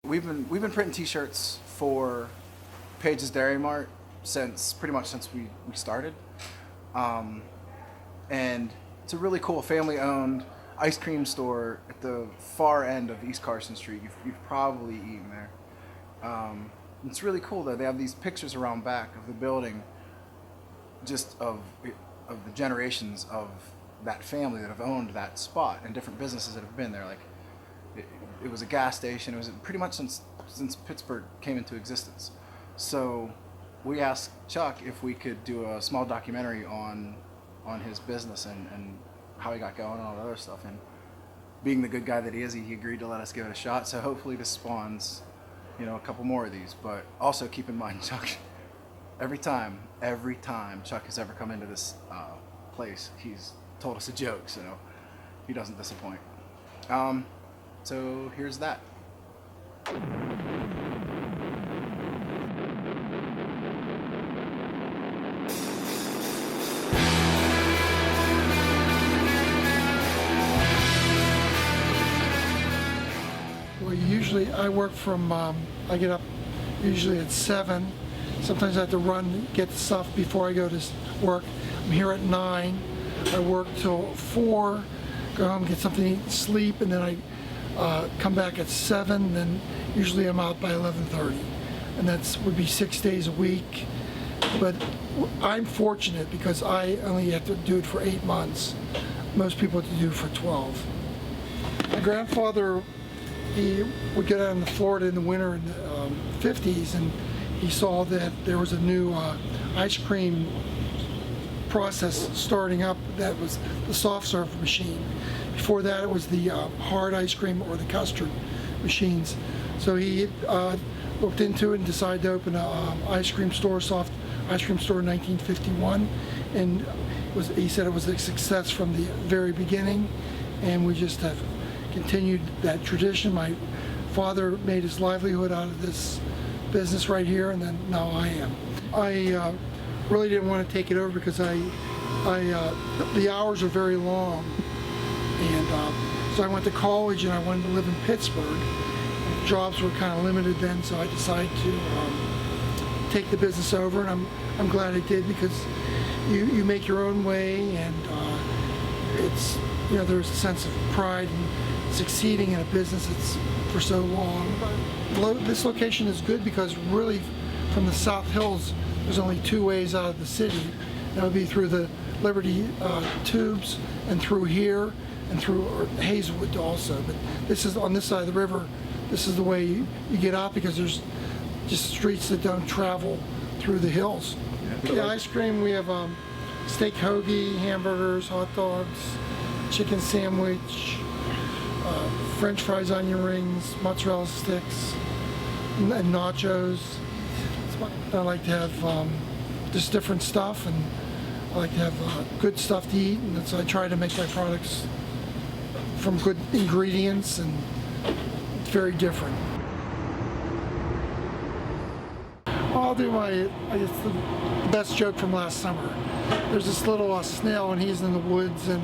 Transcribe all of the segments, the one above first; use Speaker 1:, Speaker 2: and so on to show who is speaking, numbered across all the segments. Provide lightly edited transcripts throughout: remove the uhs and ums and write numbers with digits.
Speaker 1: We've been printing T-shirts for Page's Dairy Mart pretty much since we started, and it's a really cool family-owned ice cream store at the far end of East Carson Street. You've probably eaten there. It's really cool though. They have these pictures around back of the building, just of the generations of that family that have owned that spot and different businesses that have been there. Like it was a gas station. It was pretty much since Pittsburgh came into existence. So we asked Chuck if we could do a small documentary on his business and how he got going and all that other stuff. And being the good guy that he is, he agreed to let us give it a shot. So hopefully this spawns, a couple more of these. But also keep in mind, Chuck, every time Chuck has ever come into this place, he's told us a joke, so he doesn't disappoint. So here's that.
Speaker 2: Well, usually I work from, I get up usually at 7. Sometimes I have to run, get the stuff before I go to work. I'm here at 9. I work till 4, go home, get something to eat, sleep, and then I come back at 7, then usually I'm out by 11:30. And that would be 6 days a week. But I'm fortunate because I only have to do it for 8 months. Most people have to do it for 12. My grandfather, he would go down to Florida in the winter in the 50s, and he saw that there was a new ice cream process starting up. That was the soft serve machine. Before that, it was the hard ice cream or the custard machines. So he looked into it and decided to open a ice cream store, soft ice cream store in 1951. And he said it was a success from the very beginning, and we just have continued that tradition. My father made his livelihood out of this business right here, and then now I am. I really didn't want to take it over because the hours are very long, and so I went to college and I wanted to live in Pittsburgh. Jobs were kind of limited then, so I decided to take the business over, and I'm glad I did, because you make your own way, and it's there's a sense of pride in succeeding in a business that's for so long. This location is good because really from the South Hills there's only 2 ways out of the city. That would be through the Liberty tubes and through here and through Hazelwood also. But this is on this side of the river. This is the way you get out, because there's just streets that don't travel through the hills. The ice cream, we have steak hoagie, hamburgers, hot dogs, chicken sandwich, French fries, onion rings, mozzarella sticks, and nachos. I like to have just different stuff, and I like to have good stuff to eat, and so I try to make my products from good ingredients, and it's very different. I'll do I guess the best joke from last summer. There's this little snail, and he's in the woods, and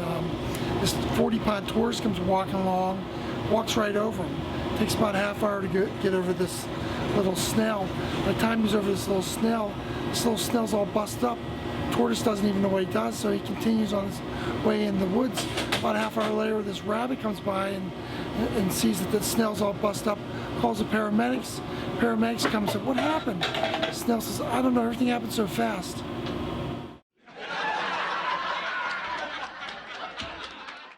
Speaker 2: this 40-pound tourist comes walking along, walks right over him. Takes about a half hour to get over this little snail. By the time he's over this little snail's all busted up. Tortoise doesn't even know what he does, so he continues on his way in the woods. About a half hour later, this rabbit comes by and sees that the snail's all busted up, calls the paramedics. Paramedics come and say, "What happened?" The snail says, "I don't know, everything happened so fast."